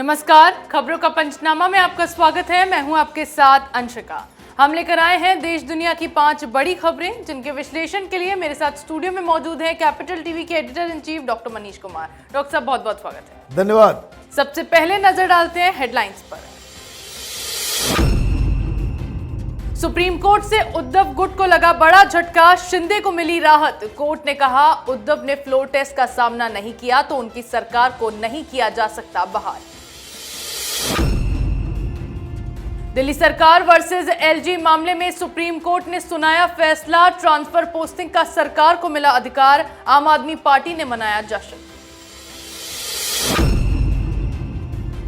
नमस्कार, खबरों का पंचनामा में आपका स्वागत है। मैं हूं आपके साथ अंशिका। हम लेकर आए हैं देश दुनिया की 5 बड़ी खबरें, जिनके विश्लेषण के लिए मेरे साथ स्टूडियो में मौजूद हैं कैपिटल टीवी के editor in chief doctor Manish Kumar. Doctor साहब, बहुत बहुत स्वागत है। धन्यवाद। सबसे पहले नजर डालते हैं हेडलाइंस पर। सुप्रीम कोर्ट से उद्धव गुट को लगा बड़ा झटका, शिंदे को मिली राहत। कोर्ट ने कहा, उद्धव ने फ्लोर टेस्ट का सामना नहीं किया तो उनकी सरकार को नहीं किया जा सकता बहाल। दिल्ली सरकार वर्सेस एलजी मामले में सुप्रीम कोर्ट ने सुनाया फैसला। ट्रांसफर पोस्टिंग का सरकार को मिला अधिकार, आम आदमी पार्टी ने मनाया जश्न।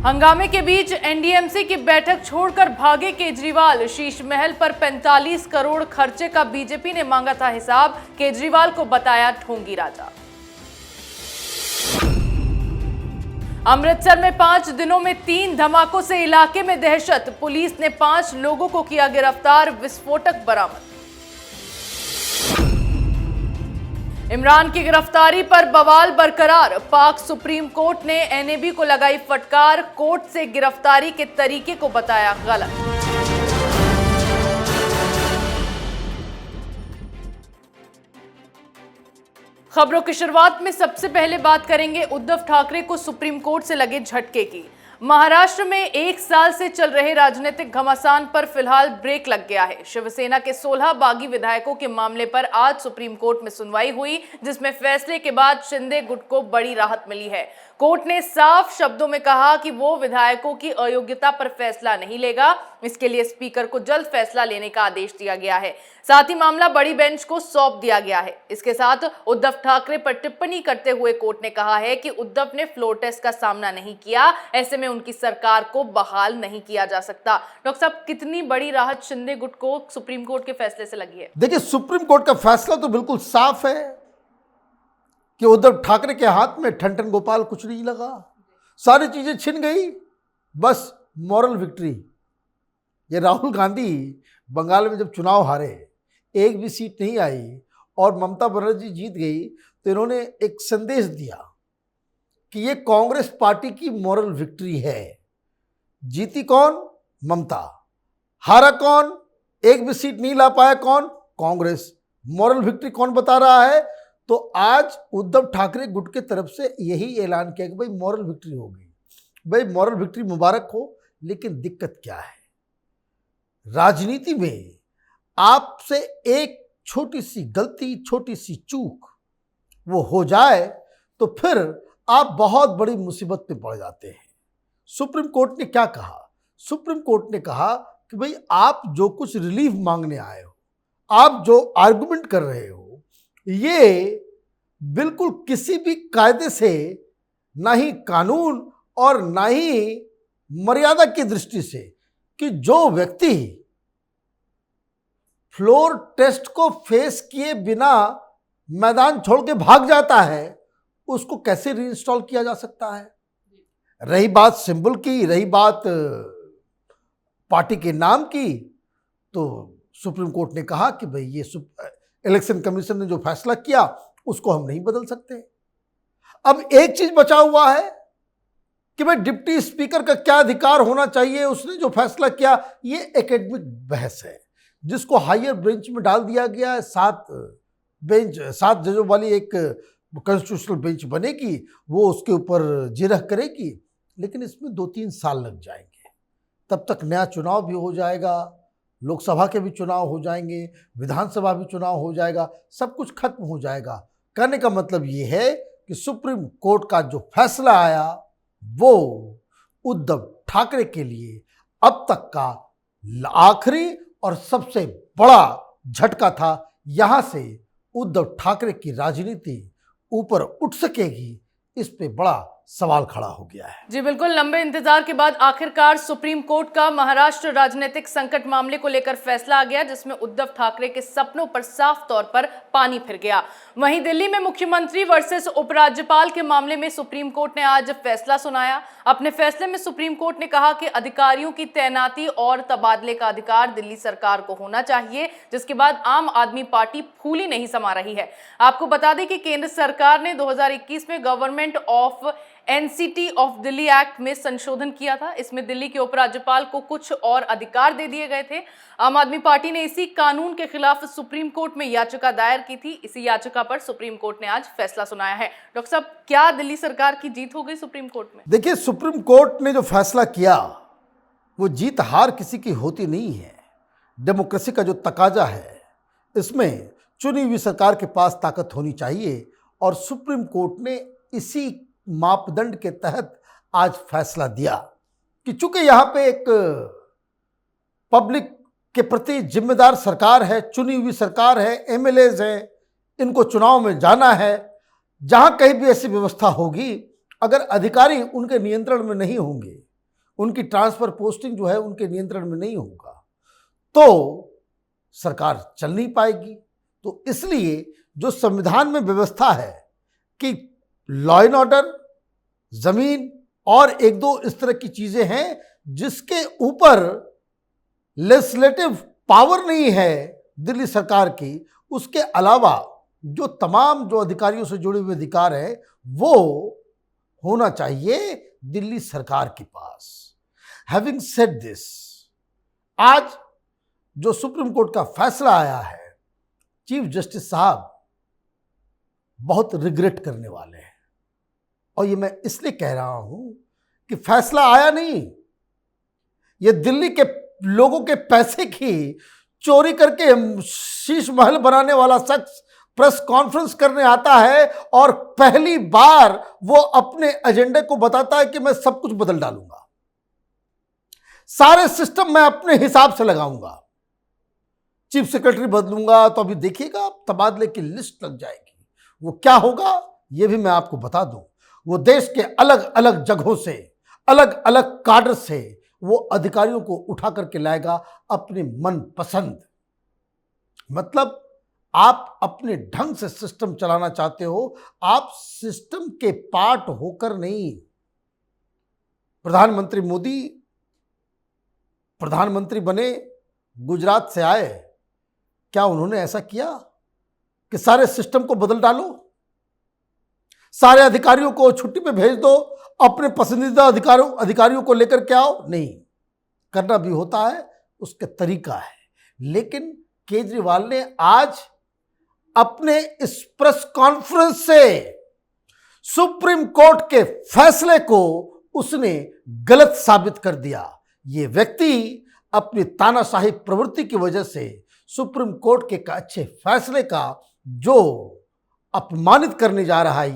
हंगामे के बीच एनडीएमसी की बैठक छोड़कर भागे केजरीवाल। शीश महल पर 45 करोड़ खर्चे का बीजेपी ने मांगा था हिसाब, केजरीवाल को बताया ढोंगी राजा। अमृतसर में 5 दिनों में 3 धमाकों से इलाके में दहशत। पुलिस ने 5 लोगों को किया गिरफ्तार, विस्फोटक बरामद। इमरान की गिरफ्तारी पर बवाल बरकरार। पाक सुप्रीम कोर्ट ने एनएबी को लगाई फटकार, कोर्ट से गिरफ्तारी के तरीके को बताया गलत। खबरों की शुरुआत में सबसे पहले बात करेंगे उद्धव ठाकरे को सुप्रीम कोर्ट से लगे झटके की। महाराष्ट्र में 1 साल से चल रहे राजनीतिक घमासान पर फिलहाल ब्रेक लग गया है। शिवसेना के 16 बागी विधायकों के मामले पर आज सुप्रीम कोर्ट में सुनवाई हुई, जिसमें फैसले के बाद शिंदे गुट को बड़ी राहत मिली है। कोर्ट ने साफ शब्दों में कहा कि वो विधायकों की अयोग्यता पर फैसला नहीं लेगा। इसके लिए स्पीकर को जल्द फैसला लेने का आदेश दिया गया है। साथ ही मामला बड़ी बेंच को सौंप दिया गया है। इसके साथ उद्धव ठाकरे पर टिप्पणी करते हुए कोर्ट ने कहा है कि उद्धव ने फ्लोर टेस्ट का सामना नहीं किया, ऐसे में उनकी सरकार को बहाल नहीं किया जा सकता। डॉक्टर साहब, कितनी बड़ी राहत शिंदे गुट को सुप्रीम कोर्ट के फैसले से लगी है? देखिए, सुप्रीम कोर्ट का फैसला तो बिल्कुल साफ है कि उद्धव ठाकरे के हाथ में ठन गोपाल कुछ नहीं लगा, सारी चीजें छिन गई, बस मॉरल विक्ट्री। ये राहुल गांधी बंगाल में जब चुनाव हारे, एक भी सीट नहीं आई और ममता बनर्जी जीत गई, तो इन्होंने एक संदेश दिया कि ये कांग्रेस पार्टी की मॉरल विक्ट्री है। जीती कौन? ममता। हारा कौन? एक भी सीट नहीं ला पाया कौन? कांग्रेस। मॉरल विक्ट्री कौन बता रहा है? तो आज उद्धव ठाकरे गुट के तरफ से यही ऐलान किया कि भाई मॉरल विक्ट्री हो गई। भाई मॉरल विक्ट्री मुबारक हो, लेकिन दिक्कत क्या है? राजनीति में आपसे एक छोटी सी गलती, छोटी सी चूक वो हो जाए तो फिर आप बहुत बड़ी मुसीबत में पड़ जाते हैं। सुप्रीम कोर्ट ने क्या कहा? सुप्रीम कोर्ट ने कहा कि भाई आप जो कुछ रिलीफ मांगने आए हो, आप जो आर्गुमेंट कर रहे हो, ये बिल्कुल किसी भी कायदे से, ना ही कानून और ना ही मर्यादा की दृष्टि से, कि जो व्यक्ति फ्लोर टेस्ट को फेस किए बिना मैदान छोड़ के भाग जाता है, उसको कैसे रीइंस्टॉल किया जा सकता है? रही बात सिंबल की, रही बात पार्टी के नाम की, तो सुप्रीम कोर्ट ने कहा कि भाई ये इलेक्शन कमीशन ने जो फैसला किया उसको हम नहीं बदल सकते। अब एक चीज बचा हुआ है कि भाई डिप्टी स्पीकर का क्या अधिकार होना चाहिए, उसने जो फैसला किया, ये एकेडमिक बहस है, जिसको हायर बेंच में डाल दिया गया है। 7 जजों वाली एक कॉन्स्टिट्यूशनल बेंच बनेगी, वो उसके ऊपर जिरह करेगी, लेकिन इसमें 2-3 साल लग जाएंगे। तब तक नया चुनाव भी हो जाएगा, लोकसभा के भी चुनाव हो जाएंगे, विधानसभा भी चुनाव हो जाएगा, सब कुछ खत्म हो जाएगा। कहने का मतलब ये है कि सुप्रीम कोर्ट का जो फैसला आया वो उद्धव ठाकरे के लिए अब तक का आखिरी और सबसे बड़ा झटका था। यहां से उद्धव ठाकरे की राजनीति ऊपर उठ सकेगी, इस पे बड़ा सवाल खड़ा हो गया है। जी बिल्कुल, लंबे इंतजार के बाद आखिरकार सुप्रीम कोर्ट का महाराष्ट्र राजनीतिक संकट मामले को लेकर फैसला आ गया, जिसमें उद्धव ठाकरे के सपनों पर साफ तौर पर पानी फिर गया। वहीं दिल्ली में मुख्यमंत्री वर्सेस उपराज्यपाल के मामले में सुप्रीम कोर्ट ने आज फैसला सुनाया। अपने फैसले में सुप्रीम कोर्ट ने कहा कि अधिकारियों की तैनाती और तबादले का अधिकार दिल्ली सरकार को होना चाहिए, जिसके बाद आम आदमी पार्टी फूली नहीं समा रही है। आपको बता दें कि केंद्र सरकार ने 2021 में government of NCT of Delhi act में संशोधन किया था। इसमें दिल्ली के उपराज्यपाल को कुछ और अधिकार दे दिए गए थे। आम आदमी पार्टी ने इसी कानून के खिलाफ सुप्रीम कोर्ट में याचिका दायर की थी। इसी याचिका पर सुप्रीम कोर्ट ने आज फैसला सुनाया है। डॉक्टर साहब, क्या दिल्ली सरकार की जीत हो गई सुप्रीम कोर्ट में? देखिए, सुप्रीम कोर्ट ने जो फैसला किया वो जीत हार किसी की होती नहीं है। डेमोक्रेसी का जो तकाजा है, इसमें चुनी हुई सरकार के पास ताकत होनी चाहिए और सुप्रीम कोर्ट ने इसी मापदंड के तहत आज फैसला दिया कि चूंकि यहाँ पे एक पब्लिक के प्रति जिम्मेदार सरकार है, चुनी हुई सरकार है, एमएलएज हैं, इनको चुनाव में जाना है। जहाँ कहीं भी ऐसी व्यवस्था होगी, अगर अधिकारी उनके नियंत्रण में नहीं होंगे, उनकी ट्रांसफर पोस्टिंग जो है उनके नियंत्रण में नहीं होगा, तो सरकार चल नहीं पाएगी। तो इसलिए जो संविधान में व्यवस्था है कि लॉ एंड ऑर्डर, जमीन और एक दो इस तरह की चीजें हैं जिसके ऊपर लेजिस्लेटिव पावर नहीं है दिल्ली सरकार की, उसके अलावा जो तमाम जो अधिकारियों से जुड़े हुए अधिकार है वो होना चाहिए दिल्ली सरकार के पास। हैविंग सेड दिस, आज जो सुप्रीम कोर्ट का फैसला आया है, चीफ जस्टिस साहब बहुत रिग्रेट करने वाले हैं। और ये मैं इसलिए कह रहा हूं कि फैसला आया नहीं, ये दिल्ली के लोगों के पैसे की चोरी करके शीश महल बनाने वाला शख्स प्रेस कॉन्फ्रेंस करने आता है और पहली बार वो अपने एजेंडे को बताता है कि मैं सब कुछ बदल डालूंगा, सारे सिस्टम मैं अपने हिसाब से लगाऊंगा, चीफ सेक्रेटरी बदलूंगा। तो अभी देखिएगा, तबादले की लिस्ट लग जाएगी। वो क्या होगा ये भी मैं आपको बता दूं। वो देश के अलग अलग जगहों से, अलग अलग काडर से वो अधिकारियों को उठा करके लाएगा अपने मन पसंद। मतलब आप अपने ढंग से सिस्टम चलाना चाहते हो, आप सिस्टम के पार्ट होकर नहीं। प्रधानमंत्री मोदी प्रधानमंत्री बने, गुजरात से आए, क्या उन्होंने ऐसा किया कि सारे सिस्टम को बदल डालो, सारे अधिकारियों को छुट्टी पे भेज दो, अपने पसंदीदा अधिकारियों को लेकर के आओ? नहीं, करना भी होता है, उसका तरीका है। लेकिन केजरीवाल ने आज अपने इस प्रेस कॉन्फ्रेंस से सुप्रीम कोर्ट के फैसले को उसने गलत साबित कर दिया। ये व्यक्ति अपनी तानाशाही प्रवृत्ति की वजह से सुप्रीम कोर्ट के अच्छे फैसले का जो अपमानित करने जा रहा है,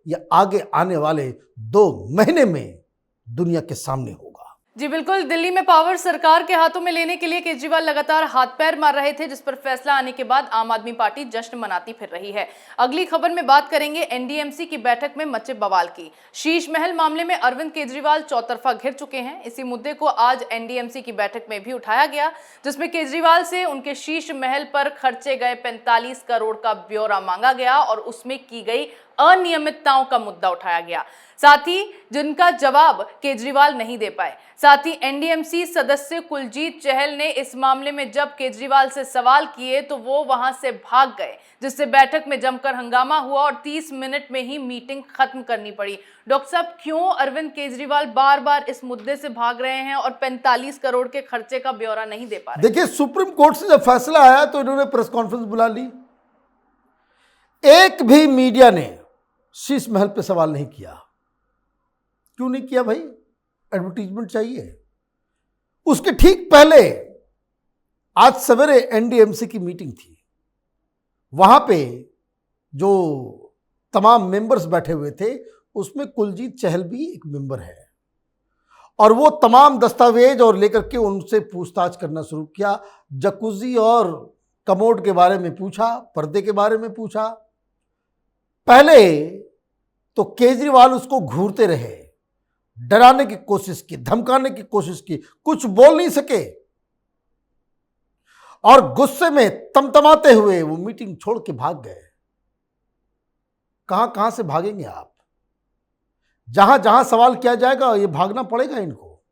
ये आगे आने वाले 2 महीने में दुनिया के सामने होगा। जी बिल्कुल, दिल्ली में पावर सरकार के हाथों में लेने के लिए केजरीवाल लगातार हाथ पैर मार रहे थे, जिस पर फैसला आने के बाद आम आदमी पार्टी जश्न मनाती फिर रही है। अगली खबर में बात करेंगे एनडीएमसी की बैठक में मचे बवाल की। शीश महल मामले में अरविंद केजरीवाल चौतरफा घिर चुके हैं। इसी मुद्दे को आज एनडीएमसी की बैठक में भी उठाया गया, जिसमें केजरीवाल से उनके शीश महल पर खर्चे गए 45 करोड़ का ब्यौरा मांगा गया और उसमें की गई अनियमितताओं का मुद्दा उठाया गया, साथ ही जिनका जवाब केजरीवाल नहीं दे पाए। साथ ही एनडीएमसी सदस्य कुलजीत चहल ने इस मामले में जब केजरीवाल से सवाल किए तो वो वहां से भाग गए, जिससे बैठक में जमकर हंगामा हुआ और 30 मिनट में ही मीटिंग खत्म करनी पड़ी। डॉक्टर साहब, क्यों अरविंद केजरीवाल बार बार इस मुद्दे से भाग रहे हैं और 45 करोड़ के खर्चे का ब्यौरा नहीं दे पा रहे? देखिए, सुप्रीम कोर्ट से जब फैसला आया तो इन्होंने प्रेस कॉन्फ्रेंस बुला ली। एक भी मीडिया ने शीश महल पे सवाल नहीं किया। क्यों नहीं किया भाई? एडवर्टीजमेंट चाहिए। उसके ठीक पहले आज सवेरे एनडीएमसी की मीटिंग थी। वहां पे जो तमाम मेंबर्स बैठे हुए थे उसमें कुलजीत चहल भी एक मेंबर है, और वो तमाम दस्तावेज और लेकर के उनसे पूछताछ करना शुरू किया। जकूजी और कमोड के बारे में पूछा, पर्दे के बारे में पूछा। पहले तो केजरीवाल उसको घूरते रहे, डराने की कोशिश की, धमकाने की कोशिश की, कुछ बोल नहीं सके और गुस्से में तमतमाते हुए वो मीटिंग छोड़ के भाग गए। कहां कहां से भागेंगे आप? जहां जहां सवाल किया जाएगा ये भागना पड़ेगा इनको,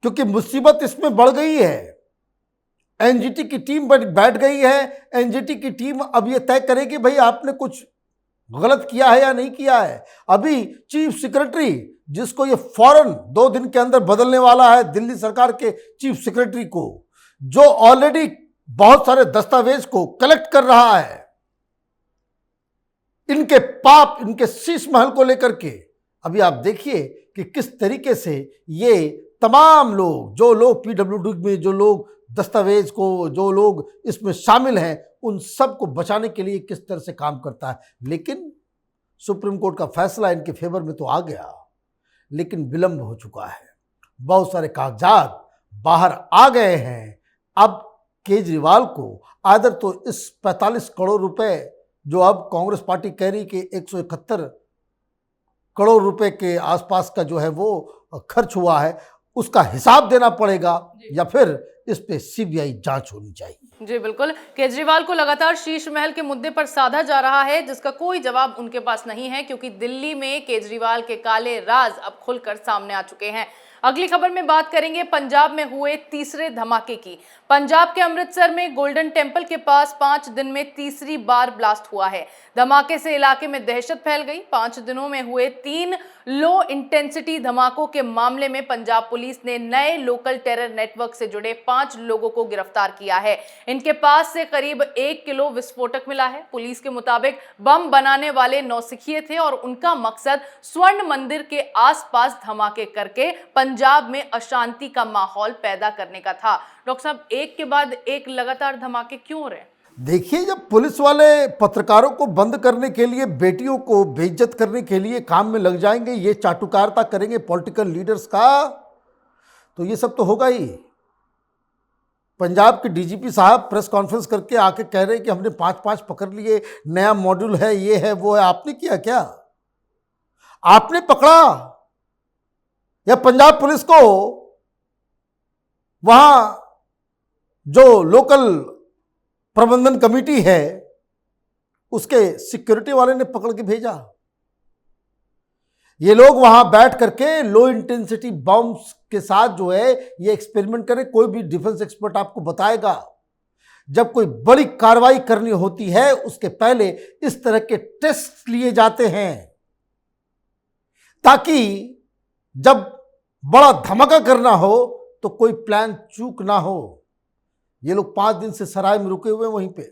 क्योंकि मुसीबत इसमें बढ़ गई है। एनजीटी की टीम बैठ गई है। एनजीटी की टीम अब ये तय करेगी भाई आपने कुछ गलत किया है या नहीं किया है। अभी चीफ सेक्रेटरी, जिसको ये फौरन 2 दिन के अंदर बदलने वाला है दिल्ली सरकार के चीफ सेक्रेटरी को, जो ऑलरेडी बहुत सारे दस्तावेज को कलेक्ट कर रहा है इनके पाप, इनके शीश महल को लेकर के। अभी आप देखिए कि किस तरीके से ये तमाम लोग, जो लोग पीडब्ल्यूडी में, जो लोग दस्तावेज को, जो लोग इसमें शामिल हैं, उन सब को बचाने के लिए किस तरह से काम करता है। लेकिन सुप्रीम कोर्ट का फैसला इनके फेवर में तो आ गया, लेकिन विलंब हो चुका है। बहुत सारे कागजात बाहर आ गए हैं। अब केजरीवाल को आदर तो इस 45 करोड़ रुपए जो अब कांग्रेस पार्टी कह रही कि 171 करोड़ रुपए के आसपास का जो है वो खर्च हुआ है, उसका हिसाब देना पड़ेगा या फिर इस पे सीबीआई जांच होनी चाहिए। जी बिल्कुल, केजरीवाल को लगातार शीश महल के मुद्दे पर साधा जा रहा है, जिसका कोई जवाब उनके पास नहीं है, क्योंकि दिल्ली में केजरीवाल के काले राज अब खुलकर सामने आ चुके हैं। अगली खबर में बात करेंगे पंजाब में हुए तीसरे धमाके की। पंजाब के अमृतसर में गोल्डन टेम्पल के पास 5 दिन में तीसरी बार ब्लास्ट हुआ है। धमाके से इलाके में दहशत फैल गई। 5 दिनों में हुए 3 लो इंटेंसिटी धमाकों के मामले में पंजाब पुलिस ने नए लोकल टेरर नेटवर्क से जुड़े 5 लोगों को गिरफ्तार किया है। इनके पास से करीब 1 किलो विस्फोटक मिला है। पुलिस के मुताबिक बम बनाने वाले नौसिखिए थे और उनका मकसद स्वर्ण मंदिर के आसपास धमाके करके पंजाब में अशांति का माहौल पैदा करने का था। डॉक्टर साहब, एक के बाद एक लगातार धमाके क्यों हो रहे हैं? देखिए, जब पुलिस वाले पत्रकारों को बंद करने के लिए, बेटियों को बेइज्जत करने के लिए काम में लग जाएंगे, ये चाटुकारिता करेंगे पॉलिटिकल लीडर्स का, तो ये सब तो होगा ही। पंजाब के डीजीपी साहब प्रेस कॉन्फ्रेंस करके आके कह रहे हैं कि हमने 5-5 पकड़ लिए, नया मॉड्यूल है, ये है, वो है। आपने किया क्या? आपने पकड़ा या पंजाब पुलिस को वहां जो लोकल प्रबंधन कमेटी है उसके सिक्योरिटी वाले ने पकड़ के भेजा? ये लोग वहां बैठ करके लो इंटेंसिटी बम्स के साथ जो है ये एक्सपेरिमेंट करें। कोई भी डिफेंस एक्सपर्ट आपको बताएगा, जब कोई बड़ी कार्रवाई करनी होती है उसके पहले इस तरह के टेस्ट लिए जाते हैं, ताकि जब बड़ा धमाका करना हो तो कोई प्लान चूक ना हो। ये लोग 5 दिन से सराय में रुके हुए वहीं पे,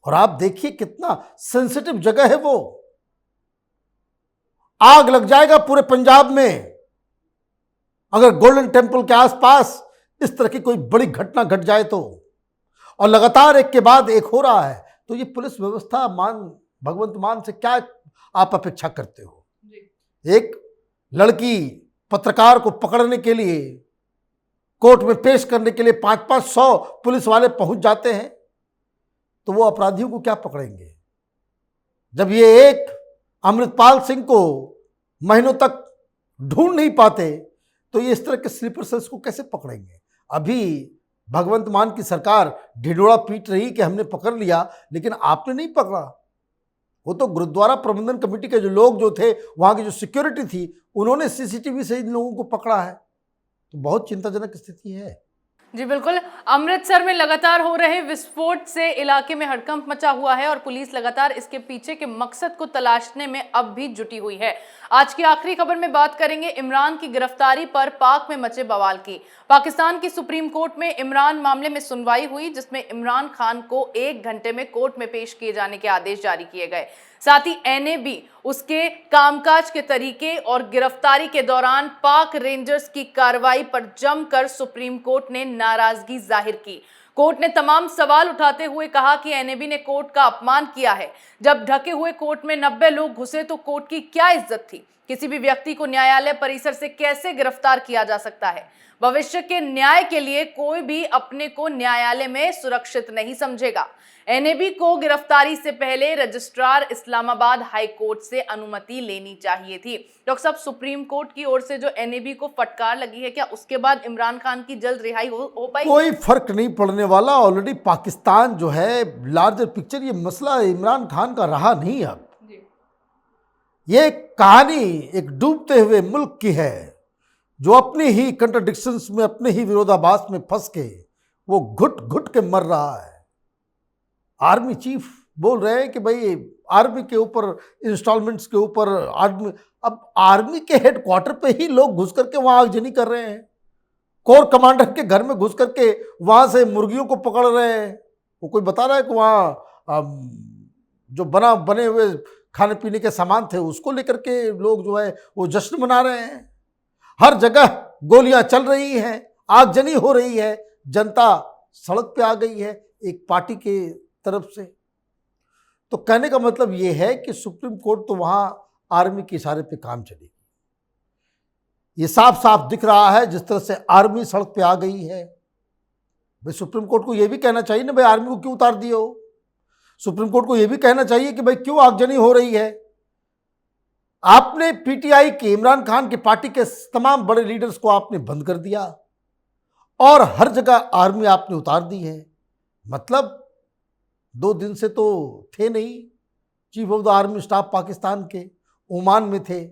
और आप देखिए कितना सेंसिटिव जगह है वो। आग लग जाएगा पूरे पंजाब में अगर गोल्डन टेम्पल के आसपास इस तरह की कोई बड़ी घटना घट जाए तो। और लगातार एक के बाद एक हो रहा है, तो ये पुलिस व्यवस्था भगवंत मान से क्या आप अपेक्षा करते हो? एक लड़की पत्रकार को पकड़ने के लिए, कोर्ट में पेश करने के लिए 500 पुलिस वाले पहुंच जाते हैं, तो वो अपराधियों को क्या पकड़ेंगे? जब ये एक अमृतपाल सिंह को महीनों तक ढूंढ नहीं पाते, तो ये इस तरह के स्लीपर सेल्स को कैसे पकड़ेंगे? अभी भगवंत मान की सरकार ढिढोरा पीट रही कि हमने पकड़ लिया, लेकिन आपने नहीं पकड़ा। वो तो गुरुद्वारा प्रबंधन कमेटी के जो लोग जो थे, वहां की जो सिक्योरिटी थी, उन्होंने सीसीटीवी से इन लोगों को पकड़ा है। तो बहुत चिंताजनक स्थिति है। जी बिल्कुल, अमृतसर में लगातार हो रहे विस्फोट से इलाके में हड़कंप मचा हुआ है और पुलिस लगातार इसके पीछे के मकसद को तलाशने में अब भी जुटी हुई है। आज की आखिरी खबर में बात करेंगे इमरान की गिरफ्तारी पर पाक में मचे बवाल की। पाकिस्तान की सुप्रीम कोर्ट में इमरान मामले में सुनवाई हुई, जिसमें इमरान खान को 1 घंटे में कोर्ट में पेश किए जाने के आदेश जारी किए गए। साथ ही एनएबी, उसके कामकाज के तरीके और गिरफ्तारी के दौरान पाक रेंजर्स की कार्रवाई पर जमकर सुप्रीम कोर्ट ने नाराजगी जाहिर की। कोर्ट ने तमाम सवाल उठाते हुए कहा कि एनएबी ने कोर्ट का अपमान किया है। जब ढके हुए कोर्ट में 90 लोग घुसे तो कोर्ट की क्या इज्जत थी? किसी भी व्यक्ति को न्यायालय परिसर से कैसे गिरफ्तार किया जा सकता है? भविष्य के न्याय के लिए कोई भी अपने को न्यायालय में सुरक्षित नहीं समझेगा। एनएबी को गिरफ्तारी से पहले रजिस्ट्रार इस्लामाबाद हाई कोर्ट से अनुमति लेनी चाहिए थी। डॉक्टर साहब, सुप्रीम कोर्ट की ओर से जो एनएबी को फटकार लगी है, क्या उसके बाद इमरान खान की जल्द रिहाई हो पाई? कोई फर्क नहीं पड़ने वाला। ऑलरेडी पाकिस्तान जो है, लार्जर पिक्चर, ये मसला इमरान खान का रहा नहीं। अब ये कहानी एक डूबते हुए मुल्क की है, जो अपने ही कंट्राडिक्शंस में, अपने ही विरोधाभास में फंस के वो घुट घुट के मर रहा है। आर्मी चीफ बोल रहे हैं कि भाई आर्मी के ऊपर, इंस्टॉलमेंट्स के ऊपर आर्मी, अब आर्मी के हेडक्वार्टर पे ही लोग घुस करके वहां आगजनी कर रहे हैं, कोर कमांडर के घर में घुस करके वहां से मुर्गियों को पकड़ रहे हैं। वो कोई बता रहा है कि वहां जो बने हुए खाने पीने के सामान थे उसको लेकर के लोग जो है वो जश्न मना रहे हैं। हर जगह गोलियां चल रही हैं, आगजनी हो रही है, जनता सड़क पे आ गई है एक पार्टी के तरफ से। तो कहने का मतलब ये है कि सुप्रीम कोर्ट तो वहां आर्मी के इशारे पे काम चलेगी। ये साफ साफ दिख रहा है जिस तरह से आर्मी सड़क पे आ गई है। भाई सुप्रीम कोर्ट को यह भी कहना चाहिए ना, भाई आर्मी को क्यों उतार दिए हो। सुप्रीम कोर्ट को यह भी कहना चाहिए कि भाई क्यों आगजनी हो रही है। आपने पीटीआई के, इमरान खान की पार्टी के तमाम बड़े लीडर्स को आपने बंद कर दिया और हर जगह आर्मी आपने उतार दी है। मतलब 2 दिन से तो थे नहीं, chief of the army staff Pakistan के ओमान में थे,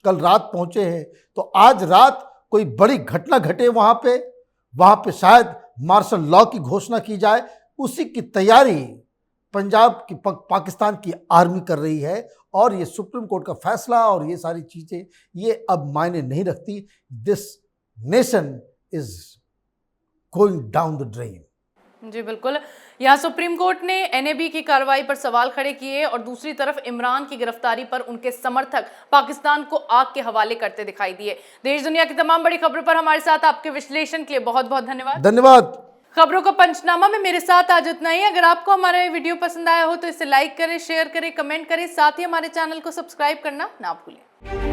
कल रात पहुंचे हैं। तो आज रात कोई बड़ी घटना घटे वहां पे शायद मार्शल लॉ की घोषणा की जाए, उसी की तैयारी पंजाब की पाकिस्तान की आर्मी कर रही है। और ये सुप्रीम कोर्ट का फैसला और ये सारी चीजें ये अब मायने नहीं रखती। This nation is going down the drain. जी बिल्कुल, यहाँ सुप्रीम कोर्ट ने एनएबी की कार्रवाई पर सवाल खड़े किए और दूसरी तरफ इमरान की गिरफ्तारी पर उनके समर्थक पाकिस्तान को आग के हवाले करते दिखाई दिए। देश दुनिया की तमाम बड़ी खबरों पर हमारे साथ आपके विश्लेषण के लिए बहुत बहुत धन्यवाद। खबरों का पंचनामा में मेरे साथ आज इतना ही। अगर आपको हमारा ये वीडियो पसंद आया हो तो इसे लाइक करें, शेयर करें, कमेंट करें, साथ ही हमारे चैनल को सब्सक्राइब करना ना भूलें।